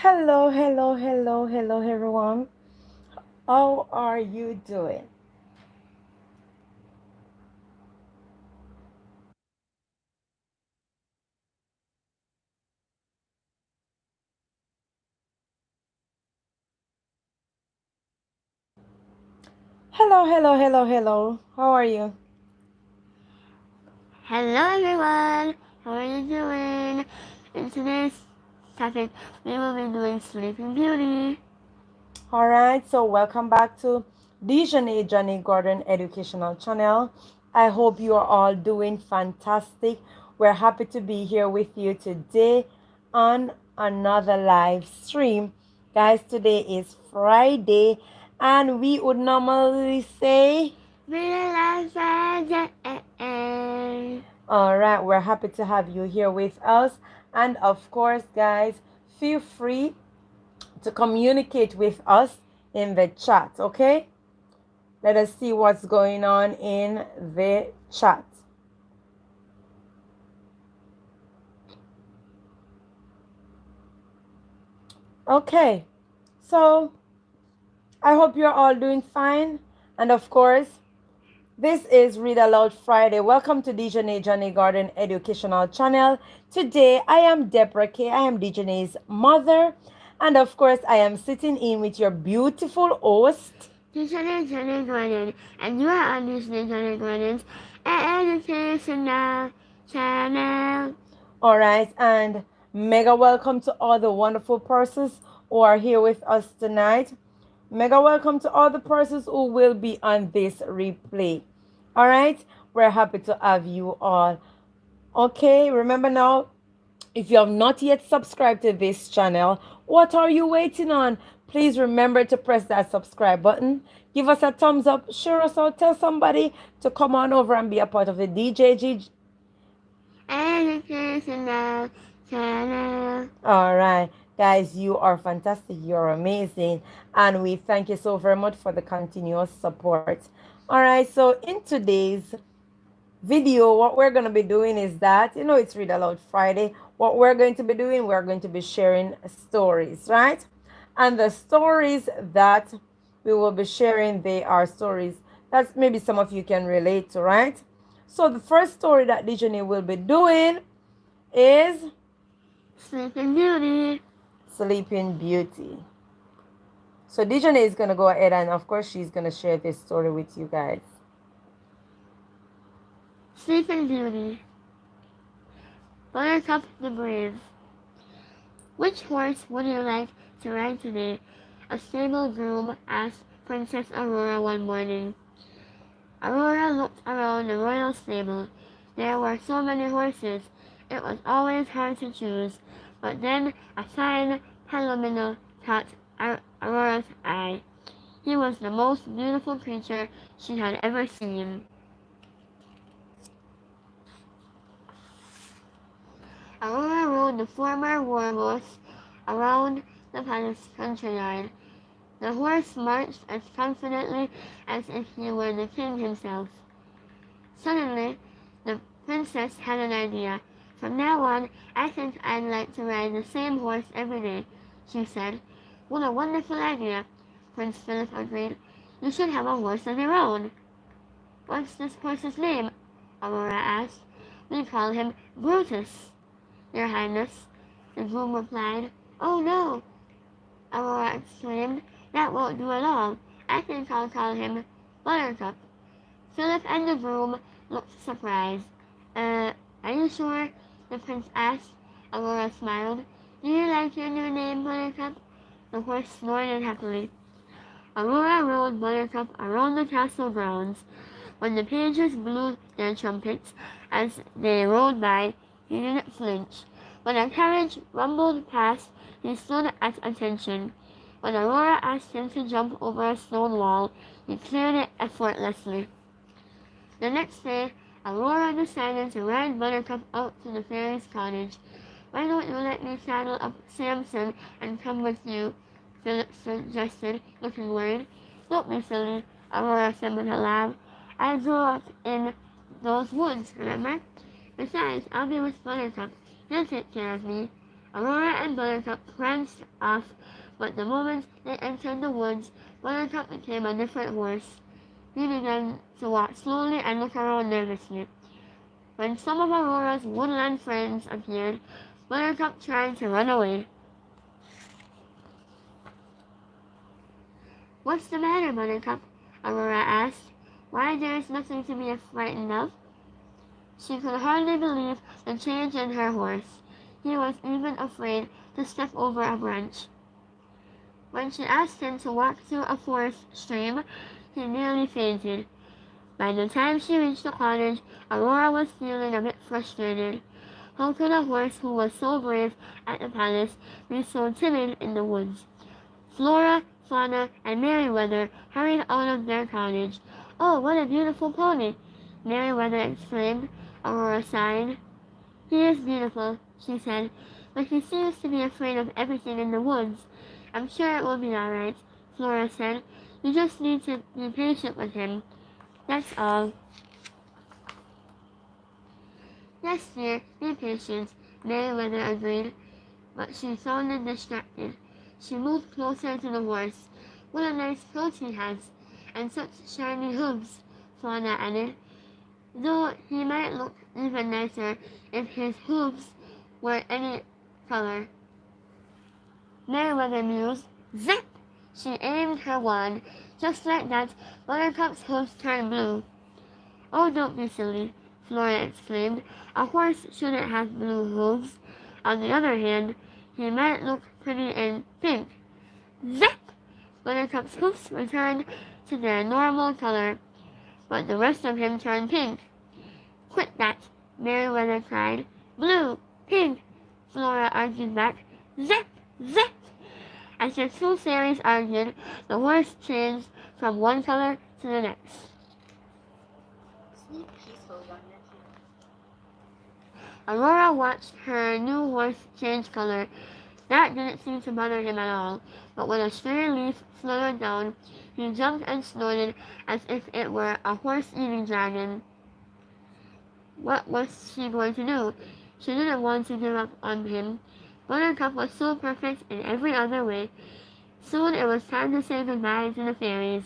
Hello, hello, hello, hello, everyone. How are you doing? Hello, hello, hello, hello. How are you? Hello everyone, how are you doing? In today's topic, we will be doing Sleeping Beauty. All right, so welcome back to Dijonae Jàyñae Garden Educational Channel. I hope you are all doing fantastic. We're happy to be here with you today on another live stream. Guys, today is Friday, and we would normally say, Realize that all right, we're happy to have you here with us. And of course, guys, feel free to communicate with us in the chat, okay? Let us see what's going on in the chat. Okay, so I hope you're all doing fine. And of course, this is Read Aloud Friday. Welcome to Dijonae Jàyñae Garden Educational Channel. Today, I am Deborah K. I am Dijonae's mother. And of course, I am sitting in with your beautiful host, Dijonae Garden, and you are on Dijonae Garden's educational channel. All right, and mega welcome to all the wonderful persons who are here with us tonight. Mega welcome to all the persons who will be on this replay. All right, we're happy to have you all. Okay, remember now, if you have not yet subscribed to this channel, what are you waiting on? Please remember to press that subscribe button. Give us a thumbs up, share us out, tell somebody to come on over and be a part of the DJG. Educational channel. All right, guys, you are fantastic. You're amazing. And we thank you so very much for the continuous support. All right, so in today's video, what we're going to be doing is that, it's Read Aloud Friday. What we're going to be doing, we're going to be sharing stories, right? And the stories that we will be sharing, they are stories that maybe some of you can relate to, right? So the first story that Dijonae will be doing is Sleeping Beauty. Sleeping Beauty. So Dijonae is going to go ahead and, of course, she's going to share this story with you guys. Sleeping Beauty. Buttercup the Brave. Which horse would you like to ride today? A stable groom asked Princess Aurora one morning. Aurora looked around the royal stable. There were so many horses, it was always hard to choose. But then a fine palomino caught Aurora's eye. He was the most beautiful creature she had ever seen. Aurora rode the former war horse around the palace courtyard. The horse marched as confidently as if he were the king himself. Suddenly, the princess had an idea. From now on, I think I'd like to ride the same horse every day, she said. What a wonderful idea, Prince Philip agreed. You should have a horse of your own. What's this horse's name? Aurora asked. We call him Brutus, Your Highness, the groom replied. Oh no, Aurora exclaimed. That won't do at all. I think I'll call him Buttercup. Philip and the groom looked surprised. Are you sure? The prince asked. Aurora smiled. Do you like your new name, Buttercup? The horse snorted happily. Aurora rode Buttercup around the castle grounds. When the pages blew their trumpets as they rode by, he didn't flinch. When a carriage rumbled past, he stood at attention. When Aurora asked him to jump over a stone wall, he cleared it effortlessly. The next day, Aurora decided to ride Buttercup out to the fairy's cottage. Why don't you let me saddle up Samson and come with you? Philip suggested, looking worried. Don't be silly, Aurora said with a laugh. I grew up in those woods, remember? Besides, I'll be with Buttercup. He'll take care of me. Aurora and Buttercup pranced off, but the moment they entered the woods, Buttercup became a different horse. He began to walk slowly and look around nervously. When some of Aurora's woodland friends appeared, Buttercup tried to run away. "What's the matter, Buttercup?" Aurora asked. "Why, there is nothing to be frightened of." She could hardly believe the change in her horse. He was even afraid to step over a branch. When she asked him to walk through a forest stream, he nearly fainted. By the time she reached the cottage, Aurora was feeling a bit frustrated. How could a horse who was so brave at the palace be so timid in the woods? Flora, Fauna, and Merryweather hurried out of their cottage. "Oh, what a beautiful pony!" Merryweather exclaimed. Aurora sighed. "He is beautiful," she said, "but he seems to be afraid of everything in the woods." "I'm sure it will be all right," Flora said. "You just need to be patient with him. That's all." "Yes, dear, be patient," Merryweather agreed, but she sounded distracted. She moved closer to the horse. "What a nice coat he has, and such shiny hooves," Fauna added, "though he might look even nicer if his hooves were any color." Merryweather mused. Zap! She aimed her wand. Just like that, Buttercup's hooves turned blue. "Oh, don't be silly," Flora exclaimed. "A horse shouldn't have blue hooves. On the other hand, he might look pretty in pink." Zap! Buttercup's hoofs returned to their normal color, but the rest of him turned pink. "Quit that!" Merryweather cried. "Blue! Pink!" Flora argued back. Zap! Zap! As the two fairies argued, the horse changed from one color to the next. Aurora watched her new horse change color. That didn't seem to bother him at all, but when a stray leaf fluttered down, he jumped and snorted as if it were a horse-eating dragon. What was she going to do? She didn't want to give up on him. Buttercup was so perfect in every other way. Soon it was time to say goodbye to the fairies.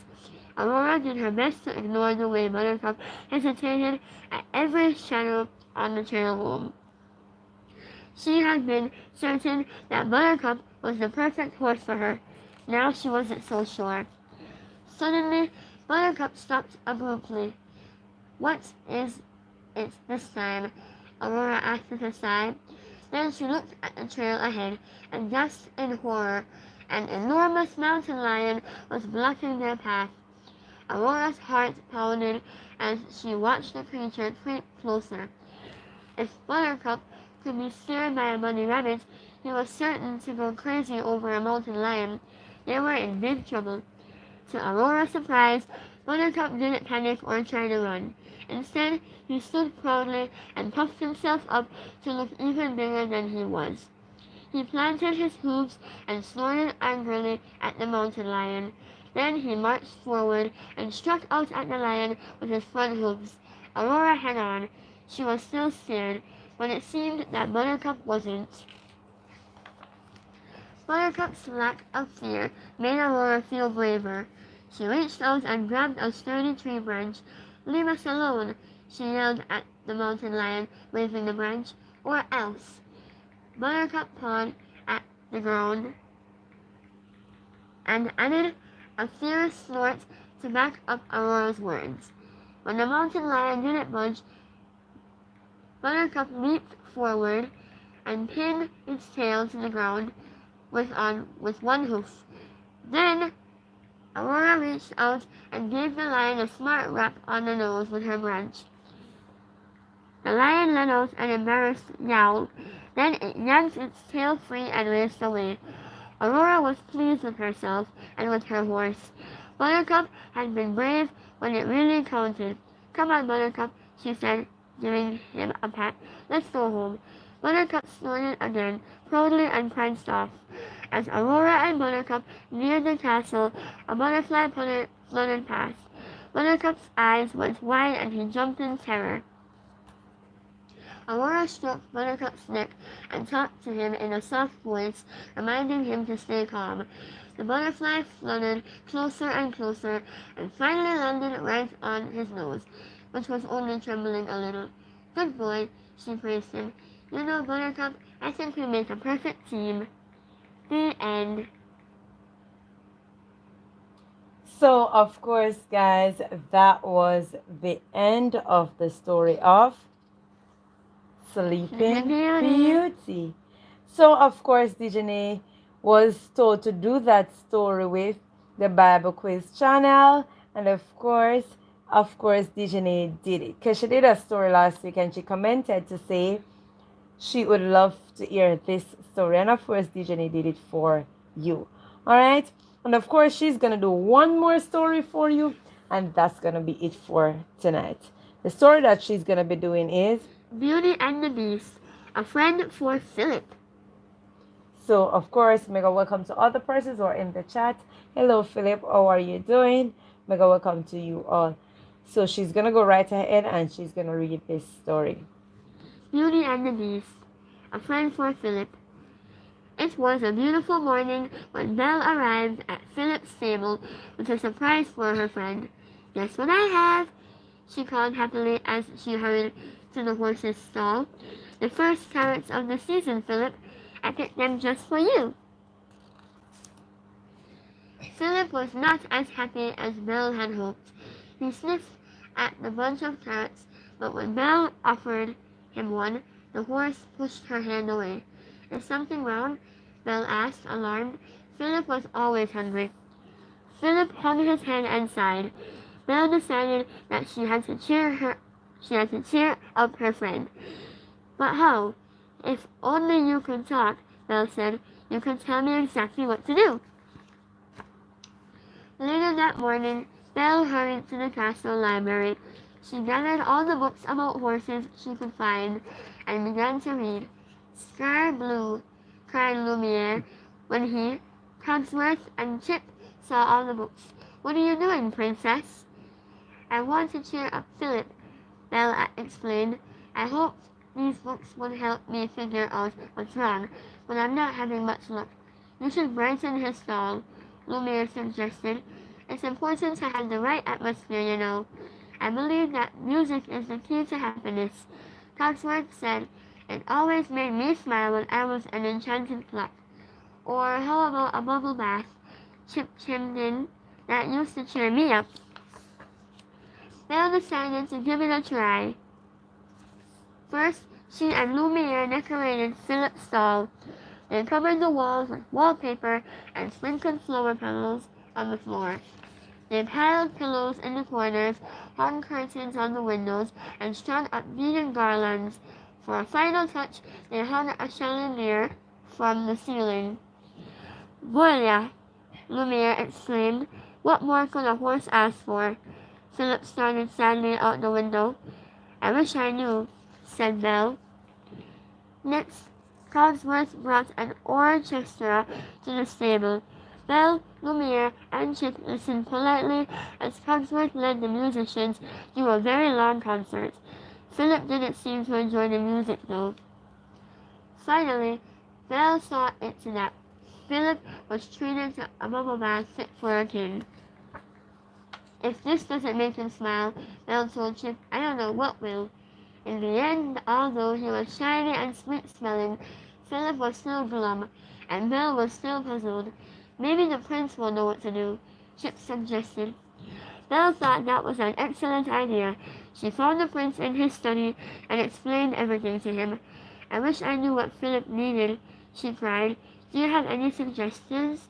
Aurora did her best to ignore the way Buttercup hesitated at every shadow on the trail home. She had been certain that Buttercup was the perfect horse for her. Now she wasn't so sure. Suddenly, Buttercup stopped abruptly. "What is it this time?" Aurora asked with a sigh. Then she looked at the trail ahead and gasped in horror. An enormous mountain lion was blocking their path. Aurora's heart pounded as she watched the creature creep closer. If Buttercup could be scared by a bunny rabbit, he was certain to go crazy over a mountain lion. They were in big trouble. To Aurora's surprise, Buttercup didn't panic or try to run. Instead, he stood proudly and puffed himself up to look even bigger than he was. He planted his hooves and snorted angrily at the mountain lion. Then he marched forward and struck out at the lion with his front hooves. Aurora hung on. She was still scared, but it seemed that Buttercup wasn't. Buttercup's lack of fear made Aurora feel braver. She reached out and grabbed a sturdy tree branch. "Leave us alone," she yelled at the mountain lion, waving the branch, "or else." Buttercup pawed at the ground and added a fierce snort to back up Aurora's words. When the mountain lion didn't budge, Buttercup leaped forward and pinned its tail to the ground with one hoof. Then Aurora reached out and gave the lion a smart rap on the nose with her branch. The lion let out an embarrassed yowl. Then it yanked its tail free and raced away. Aurora was pleased with herself and with her horse. Buttercup had been brave when it really counted. "Come on, Buttercup," she said, giving him a pat. "Let's go home." Buttercup snorted again, proudly, and pranced off. As Aurora and Buttercup neared the castle, a butterfly fluttered past. Buttercup's eyes went wide and he jumped in terror. Aurora stroked Buttercup's neck and talked to him in a soft voice, reminding him to stay calm. The butterfly fluttered closer and closer, and finally landed right on his nose, which was only trembling a little. Good boy, she praised him. You know, Buttercup, I think we make a perfect team. The end. So, of course, guys, that was the end of the story of Sleeping Sleeping Beauty. Beauty. So, of course, Dijonae was told to do that story with the Bible Quiz channel. And of course, Dijonae did it. Because she did a story last week and she commented to say she would love to hear this story. And of course, Dijonae did it for you. All right. And of course, she's going to do one more story for you. And that's going to be it for tonight. The story that she's going to be doing is Beauty and the Beast. A friend for Philip. so, of course, mega welcome to all the persons who are in the chat. Hello, Philip. How are you doing? Mega welcome to you all. So, she's going to go right ahead and she's going to read this story. Beauty and the Beast. A friend for Philip. It was a beautiful morning when Belle arrived at Philip's stable with a surprise for her friend. Guess what I have? She called happily as she hurried to the horse's stall. The first carrots of the season, Philip. I picked them just for you. Philip was not as happy as Belle had hoped. He sniffed at the bunch of carrots, but when Belle offered him one, the horse pushed her hand away. Is something wrong? Belle asked, alarmed. Philip was always hungry. Philip hung his head and sighed. Belle decided that she had to cheer up her friend. But how? If only you could talk, Belle said. You could tell me exactly what to do. Later that morning, Belle hurried to the castle library. She gathered all the books about horses she could find and began to read. Sky blue, cried Lumiere when he, Cogsworth, and Chip saw all the books. What are you doing, princess? I want to cheer up Philip, Belle explained. I hoped these books would help me figure out what's wrong, but I'm not having much luck. You should brighten his stall, Lumiere suggested. It's important to have the right atmosphere, you know. I believe that music is the key to happiness. Cogsworth said, it always made me smile when I was an enchanted clock. Or how about a bubble bath? Chip chimed in. That used to cheer me up. Belle decided to give it a try. First, she and Lumiere decorated Philip's stall. They covered the walls with wallpaper and sprinkled flower petals on the floor. They piled pillows in the corners, hung curtains on the windows, and strung up beaded garlands. For a final touch, they hung a chandelier from the ceiling. Voila! Lumiere exclaimed. What more could a horse ask for? Philip started sadly out the window. I wish I knew, said Belle. Next, Cogsworth brought an orchestra to the stable. Belle, Lumiere, and Chip listened politely as Cogsworth led the musicians through a very long concert. Philip didn't seem to enjoy the music, though. Finally, Belle saw it that Philip was treated to a bubble bath fit for a king. If this doesn't make him smile, Belle told Chip, I don't know what will. In the end, although he was shiny and sweet-smelling, Philip was still glum, and Belle was still puzzled. Maybe the prince will know what to do, Chip suggested. Belle thought that was an excellent idea. She found the prince in his study and explained everything to him. I wish I knew what Philip needed, she cried. Do you have any suggestions?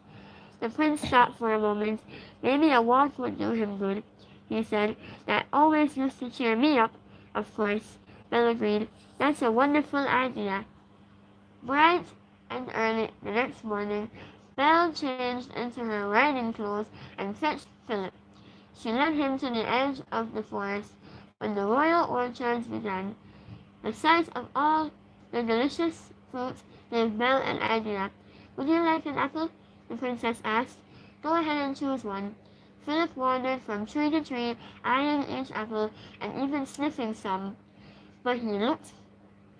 The prince thought for a moment. Maybe a walk would do him good, he said. That always used to cheer me up, of course. Belle agreed. That's a wonderful idea. Bright and early the next morning, Belle changed into her riding clothes and fetched Philip. She led him to the edge of the forest when the royal orchards began. The sight of all the delicious fruit gave Belle an idea. Would you like an apple? The princess asked. Go ahead and choose one. Philip wandered from tree to tree, eyeing each apple and even sniffing some. But he looked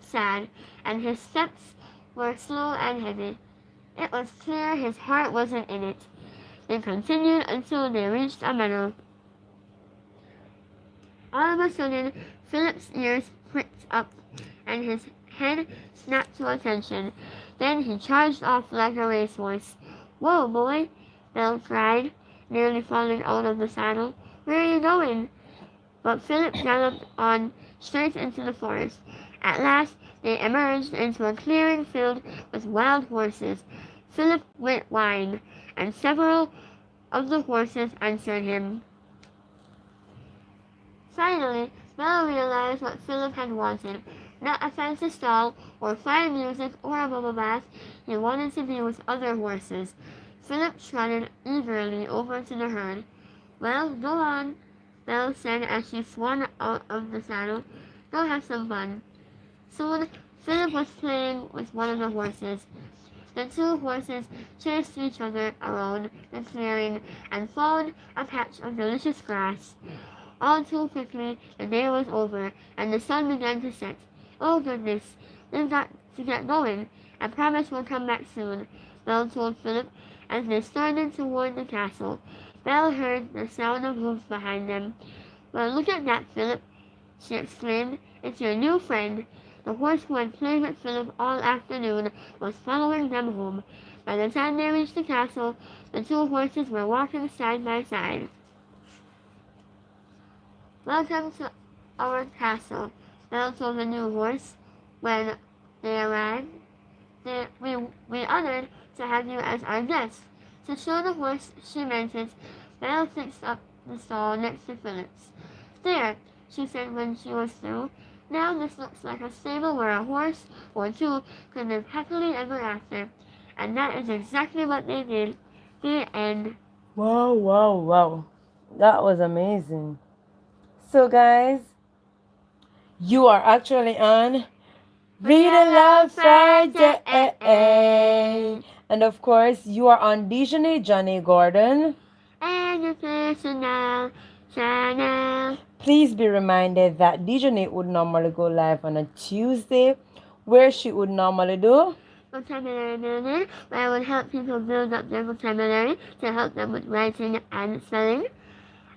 sad, and his steps were slow and heavy. It was clear his heart wasn't in it. They continued until they reached a meadow. All of a sudden, Philip's ears pricked up, and his head snapped to attention. Then he charged off like a racehorse. "Whoa, boy!" Belle cried, nearly falling out of the saddle. "Where are you going?" But Philip galloped on straight into the forest. At last they emerged into a clearing filled with wild horses. Philip went whined, and several of the horses answered him. Finally, Belle realized what Philip had wanted. Not a fancy stall, or fine music, or a bubble bath. He wanted to be with other horses. Philip trotted eagerly over to the herd. "Well, go on," Belle said as she swung out of the saddle. "Go have some fun." Soon, Philip was playing with one of the horses. The two horses chased each other around the clearing and found a patch of delicious grass. All too quickly, the day was over, and the sun began to set. "Oh, goodness, we've got to get going. I promise we'll come back soon," Belle told Philip as they started toward the castle. Belle heard the sound of hoofs behind them. "Well, look at that, Philip," she exclaimed. "It's your new friend." The horse who had played with Philip all afternoon was following them home. By the time they reached the castle, the two horses were walking side by side. "Welcome to our castle," Belle told the new horse when they arrived. We honored to have you as our guest." To show the horse she meant it, Belle fixed up the stall next to Philip's. "There," she said when she was through. "Now this looks like a stable where a horse or two could live happily ever after." And that is exactly what they did. The end. Wow, wow, wow. That was amazing. So, guys, you are actually on Read Aloud Friday. And of course, you are on Dijonae Jàyñae Gordon. Educational channel. Please be reminded that Dijonae would normally go live on a Tuesday, where she would normally do Vocabulary building, where I would help people build up their vocabulary to help them with writing and spelling.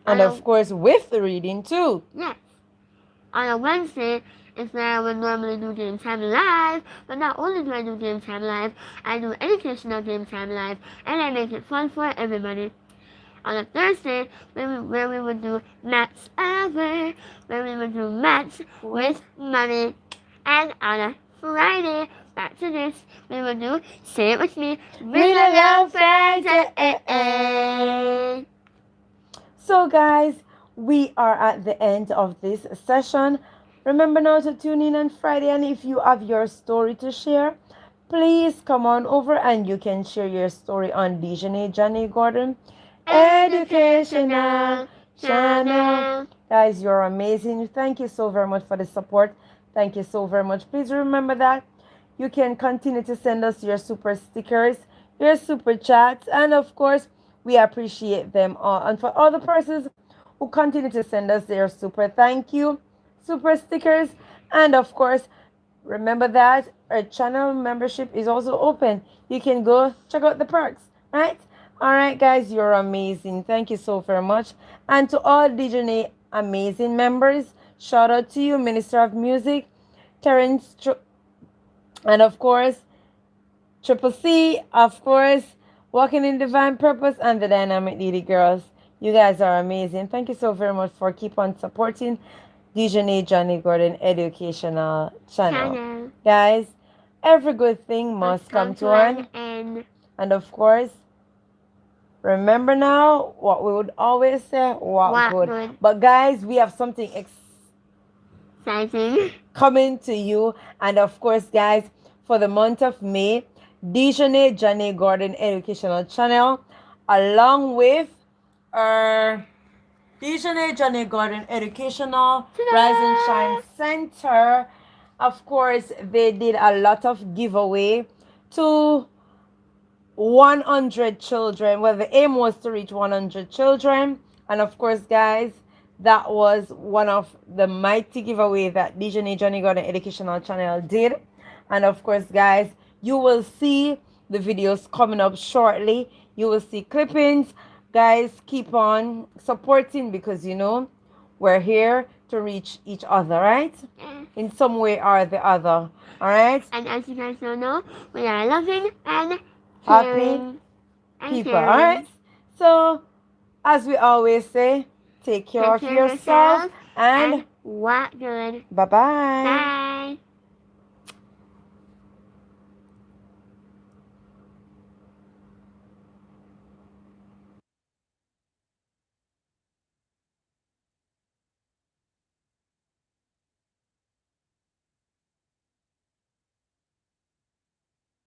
and of course with the reading too. Yes. On a Wednesday is where I would normally do Game Time Live, but not only do I do Game Time Live, I do educational Game Time Live, and I make it fun for everybody. On a Thursday, where we would do Maths Hour, where we would do maths with Mommy. And on a Friday, back to this, we would do, say it with me, Read Aloud Friday. So guys, we are at the end of this session. Remember now to tune in on Friday, and if you have your story to share, please come on over and you can share your story on Dijonae Jàyñae Gordon Educational Channel. Guys, you're amazing. Thank you so very much for the support. Thank you so very much. Please remember that you can continue to send us your super stickers, your super chats, and of course, we appreciate them all. And for all the persons who continue to send us their super thank you, super stickers, and of course, remember that our channel membership is also open. You can go check out the perks, right? All right, guys, you're amazing. Thank you so very much. And to all Dijonae amazing members, shout out to you, Minister of Music, Terence, and of course, Triple C, of course, Walking in Divine Purpose, and the Dynamic Lady Girls. You guys are amazing. Thank you so very much for keep on supporting Dijonae Jàyñae Gordon Educational Channel. Guys, every good thing must come to an end. And of course, remember now what we would always say, what good. But guys, we have something exciting coming to you. And of course, guys, for the month of May, Dijonae Jàyñae Gordon Educational Channel, along with our Dijonae Jàyñae Gordon Educational Rise and Shine Center, of course, they did a lot of giveaway to 100 children. Well, the aim was to reach 100 children. And of course, guys, that was one of the mighty giveaway that Dijonae Jàyñae Garden Educational Channel did. And of course, guys, you will see the videos coming up shortly. You will see clippings. Guys, keep on supporting because we're here to reach each other, right? Yes. In some way or the other. All right? And as you guys all know, we are loving and Happy caring and people. All right? caring. So, as we always say, take care Take of care of yourself yourself and and walk good. bye bye. Bye.